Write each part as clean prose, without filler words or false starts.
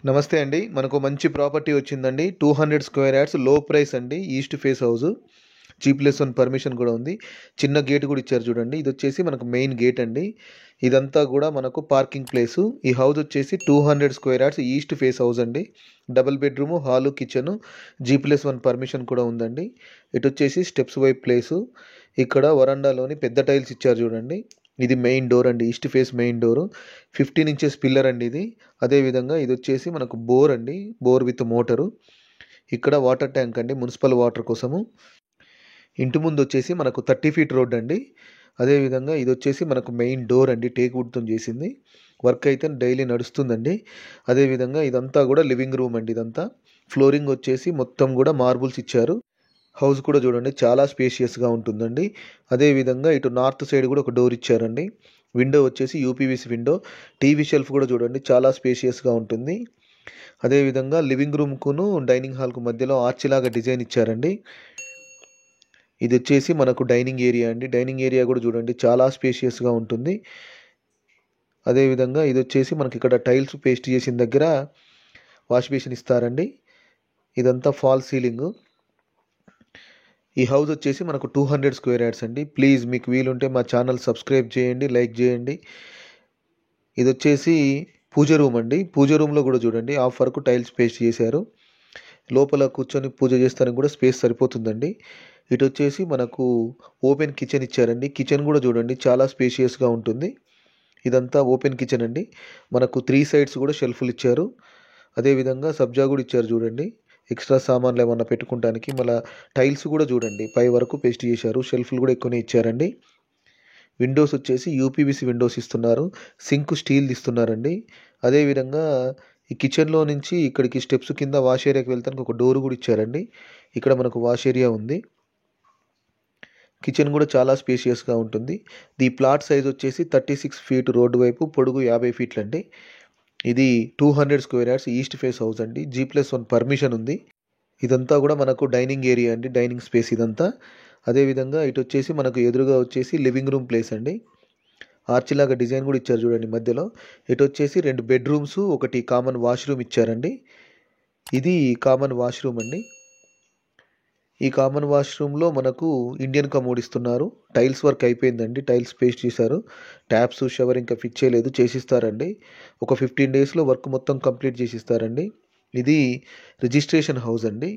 నమస్తే అండి. మనకు మంచి ప్రాపర్టీ వచ్చిందండి. 200 స్క్వేర్ యార్డ్స్ లో ప్రైస్ అండి. East face house. G+1 permission కూడా ఉంది. చిన్న గేట్ కూడా ఇచ్చారు చూడండి. ఇది వచ్చేసి మనకు మెయిన్ గేట్ అండి. ఇదంతా కూడా మనకు పార్కింగ్ ప్లేసు. ఈ హౌస్ వచ్చేసి 200 square yards east face house అండి. Double bedroom, hall, kitchen, G+1 permission కూడా ఉందండి. ఇటు వచ్చేసి స్టెప్స్ వైపు ప్లేసు. ఇక్కడ వరండాలోని పెద్ద టైల్స్ ఇచ్చారు చూడండి. ఇది మెయిన్ డోర్ అండి. East face main door. 15 inches pillar అండి ఇది. అదేవిధంగా ఇది వచ్చేసి మనకు బోర్ అండి. Bore with motor. ఇక్కడ వాటర్ ట్యాంక్ అండి, మున్సిపల్ వాటర్ కోసము. ఇంటి ముందు వచ్చేసి మనకు 30 ఫీట్ రోడ్ అండి. అదేవిధంగా ఇది వచ్చేసి మనకు మెయిన్ డోర్ అండి, టేక్ వుడ్తో చేసింది. వర్క్ అయితే డైలీ నడుస్తుందండి. అదేవిధంగా ఇదంతా కూడా లివింగ్ రూమ్ అండి. ఇదంతా ఫ్లోరింగ్ వచ్చేసి మొత్తం కూడా మార్బుల్స్ ఇచ్చారు. హౌస్ కూడా చూడండి చాలా స్పేషియస్గా ఉంటుందండి. అదేవిధంగా ఇటు నార్త్ సైడ్ కూడా ఒక డోర్ ఇచ్చారండి. విండో వచ్చేసి యూపీవీసీ విండో. టీవీ షెల్ఫ్ కూడా చూడండి చాలా స్పేషియస్గా ఉంటుంది. అదేవిధంగా లివింగ్ రూమ్కును డైనింగ్ హాల్కు మధ్యలో ఆర్చ్ లాగా డిజైన్ ఇచ్చారండి. ఇది వచ్చేసి మనకు డైనింగ్ ఏరియా అండి. డైనింగ్ ఏరియా కూడా చూడండి చాలా స్పేషియస్గా ఉంటుంది. అదేవిధంగా ఇది వచ్చేసి మనకి ఇక్కడ టైల్స్ పేస్ట్ చేసిన దగ్గర వాష్ బేసిన్ ఇస్తారండి. ఇదంతా ఫాల్ సీలింగు. ఈ హౌస్ వచ్చేసి మనకు 200 స్క్వేర్ యార్డ్స్ అండి. ప్లీజ్ మీకు వీలుంటే మా ఛానల్ సబ్స్క్రైబ్ చేయండి, లైక్ చేయండి. ఇది వచ్చేసి పూజ రూమ్ అండి. పూజ రూమ్లో కూడా చూడండి హాఫ్ వరకు టైల్స్ పేస్ట్ చేశారు. లోపల కూర్చొని పూజ చేస్తానికి కూడా స్పేస్ సరిపోతుందండి. ఇటు వచ్చేసి మనకు ఓపెన్ కిచెన్ ఇచ్చారండి. కిచెన్ కూడా చూడండి చాలా స్పేషియస్గా ఉంటుంది. ఇదంతా ఓపెన్ కిచెన్ అండి. మనకు 3 సైడ్స్ కూడా షెల్ఫ్లు ఇచ్చారు. అదేవిధంగా సబ్జా కూడా ఇచ్చారు చూడండి, ఎక్స్ట్రా సామాన్లు ఏమన్నా పెట్టుకోవడానికి. మళ్ళీ టైల్స్ కూడా చూడండి పై వరకు పేస్ట్ చేశారు. షెల్ఫ్లు కూడా ఎక్కువనే ఇచ్చారండి. విండోస్ వచ్చేసి యూపీవీసీ విండోస్ ఇస్తున్నారు. సింక్ స్టీల్ ఇస్తున్నారండి. అదేవిధంగా ఈ కిచెన్లో నుంచి ఇక్కడికి స్టెప్స్ కింద వాష్ ఏరియాకి వెళ్తానికి ఒక డోర్ కూడా ఇచ్చారండి. ఇక్కడ మనకు వాష్ ఏరియా ఉంది. కిచెన్ కూడా చాలా స్పేషియస్గా ఉంటుంది. ఈ ప్లాట్ సైజ్ వచ్చేసి 36 ఫీట్ రోడ్డు వైపు, పొడుగు 50 ఫీట్లు అండి. ఇది 200 square yards east face house అండి. G+1 పర్మిషన్ ఉంది. ఇదంతా కూడా మనకు డైనింగ్ ఏరియా అండి, డైనింగ్ స్పేస్ ఇదంతా. అదేవిధంగా ఇటు వచ్చేసి మనకు ఎదురుగా వచ్చేసి లివింగ్ రూమ్ ప్లేస్ అండి. ఆర్చ్ లాగా డిజైన్ కూడా ఇచ్చారు చూడండి మధ్యలో. ఇటు వచ్చేసి 2 బెడ్రూమ్స్, ఒకటి కామన్ వాష్రూమ్ ఇచ్చారండి. ఇది కామన్ వాష్రూమ్ అండి. ఈ కామన్ వాష్రూమ్లో మనకు ఇండియన్ కమోడ్ ఇస్తున్నారు. టైల్స్ వర్క్ అయిపోయిందండి. టైల్స్ పేస్ట్ చేశారు. ట్యాప్స్, షవర్ ఇంకా ఫిట్ చేయలేదు, చేసిస్తారండి. ఒక 15 డేస్లో వర్క్ మొత్తం కంప్లీట్ చేసిస్తారండి. ఇది రిజిస్ట్రేషన్ హౌస్ అండి.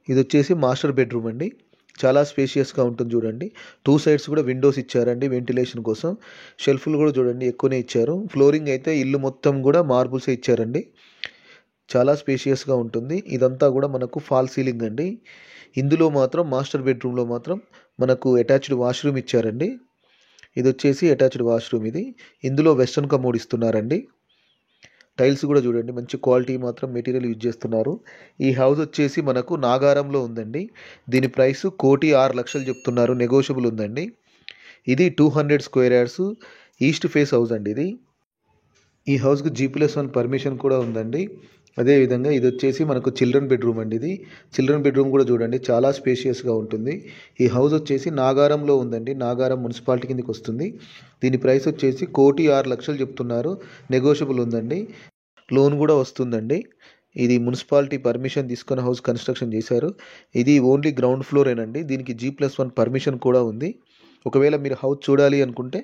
ఇది వచ్చేసి మాస్టర్ బెడ్రూమ్ అండి. చాలా స్పేషియస్గా ఉంటుంది చూడండి. 2 సైడ్స్ కూడా విండోస్ ఇచ్చారండి వెంటిలేషన్ కోసం. షెల్ఫ్లు కూడా చూడండి ఎక్కువనే ఇచ్చారు. ఫ్లోరింగ్ అయితే ఇల్లు మొత్తం కూడా మార్బుల్సే ఇచ్చారండి. చాలా స్పేషియస్గా ఉంటుంది. ఇదంతా కూడా మనకు ఫాల్ సీలింగ్ అండి. ఇందులో మాత్రం మాస్టర్ బెడ్రూమ్లో మాత్రం మనకు అటాచ్డ్ వాష్రూమ్ ఇచ్చారండి. ఇది వచ్చేసి అటాచ్డ్ వాష్రూమ్ ఇది. ఇందులో వెస్టర్న్ కమోడ్ ఇస్తున్నారండి. టైల్స్ కూడా చూడండి మంచి క్వాలిటీ మాత్రం మెటీరియల్ యూజ్ చేస్తున్నారు. ఈ హౌస్ వచ్చేసి మనకు నాగారంలో ఉందండి. దీని ప్రైస్ 1,06,00,000 చెప్తున్నారు. నెగోషియబుల్ ఉందండి. ఇది 200 square yards east face house అండి ఇది. ఈ హౌస్కి G+1 పర్మిషన్ కూడా ఉందండి. అదేవిధంగా ఇది వచ్చేసి మనకు చిల్డ్రన్ బెడ్రూమ్ అండి. ఇది చిల్డ్రన్ బెడ్రూమ్ కూడా చూడండి చాలా స్పేషియస్గా ఉంటుంది. ఈ హౌస్ వచ్చేసి నాగారంలో ఉందండి. నాగారం మున్సిపాలిటీ కిందకి వస్తుంది. దీని ప్రైస్ వచ్చేసి 1,06,00,000 చెప్తున్నారు. నెగోషియబుల్ ఉందండి. లోన్ కూడా వస్తుందండి. ఇది మున్సిపాలిటీ పర్మిషన్ తీసుకొని హౌస్ కన్స్ట్రక్షన్ చేశారు. ఇది ఓన్లీ గ్రౌండ్ ఫ్లోరేనండి. దీనికి G+1 పర్మిషన్ కూడా ఉంది. ఒకవేళ మీరు హౌస్ చూడాలి అనుకుంటే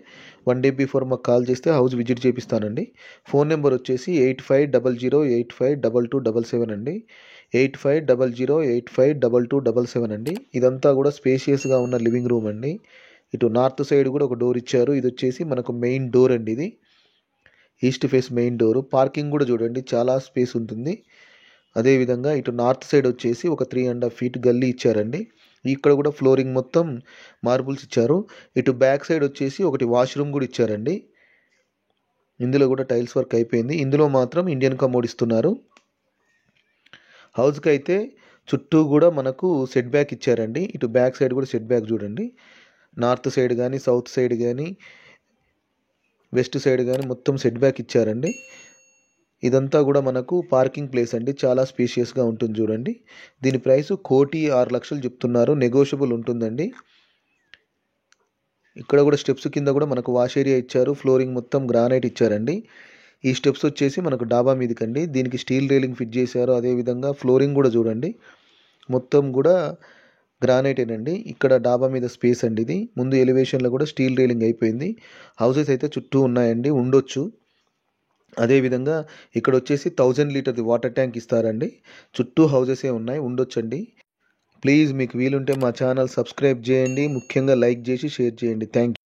1 డే బిఫోర్ మాకు కాల్ చేస్తే హౌస్ విజిట్ చేపిస్తానండి. ఫోన్ నెంబర్ వచ్చేసి 8500852277 అండి. 8500852277 అండి. ఇదంతా కూడా స్పేషియస్గా ఉన్న లివింగ్ రూమ్ అండి. ఇటు నార్త్ సైడ్ కూడా ఒక డోర్ ఇచ్చారు. ఇది వచ్చేసి మనకు మెయిన్ డోర్ అండి. ఇది east face main door. Parking కూడా చూడండి చాలా స్పేస్ ఉంటుంది. అదేవిధంగా ఇటు నార్త్ సైడ్ వచ్చేసి ఒక 3.5 ఫీట్ గల్లీ ఇచ్చారండి. ఇక్కడ కూడా ఫ్లోరింగ్ మొత్తం మార్బుల్స్ ఇచ్చారు. ఇటు బ్యాక్ సైడ్ వచ్చేసి ఒకటి వాష్రూమ్ కూడా ఇచ్చారండి. ఇందులో కూడా టైల్స్ వర్క్ అయిపోయింది. ఇందులో మాత్రం ఇండియన్ కమోడ్ ఇస్తున్నారు. హౌస్కి అయితే చుట్టూ కూడా మనకు సెట్ బ్యాక్ ఇచ్చారండి. ఇటు బ్యాక్ సైడ్ కూడా సెట్ బ్యాక్ చూడండి. నార్త్ సైడ్ కానీ సౌత్ సైడ్ కానీ వెస్ట్ సైడ్ కానీ మొత్తం సెట్ బ్యాక్ ఇచ్చారండి. ఇదంతా కూడా మనకు పార్కింగ్ ప్లేస్ అండి. చాలా స్పేషియస్గా ఉంటుంది చూడండి. దీని ప్రైస్ 1,06,00,000 చెప్తున్నారు. నెగోషియబుల్ ఉంటుందండి. ఇక్కడ కూడా స్టెప్స్ కింద కూడా మనకు వాష్ ఏరియా ఇచ్చారు. ఫ్లోరింగ్ మొత్తం గ్రానైట్ ఇచ్చారండి. ఈ స్టెప్స్ వచ్చేసి మనకు డాబా మీదకండి. దీనికి స్టీల్ రైలింగ్ ఫిట్ చేశారు. అదేవిధంగా ఫ్లోరింగ్ కూడా చూడండి మొత్తం కూడా గ్రానైటేనండి. ఇక్కడ డాబా మీద స్పేస్ అండి. ఇది ముందు ఎలివేషన్లో కూడా స్టీల్ రైలింగ్ అయిపోయింది. హౌసెస్ అయితే చుట్టూ ఉన్నాయండి, ఉండొచ్చు. అదేవిధంగా ఇక్కడ వచ్చేసి 1000 లీటర్ది వాటర్ ట్యాంక్ ఇస్తారండి. చుట్టూ హౌసెసే ఉన్నాయి, ఉండొచ్చండి. ప్లీజ్ మీకు వీలుంటే మా ఛానల్ సబ్స్క్రైబ్ చేయండి, ముఖ్యంగా లైక్ చేసి షేర్ చేయండి. Thank you.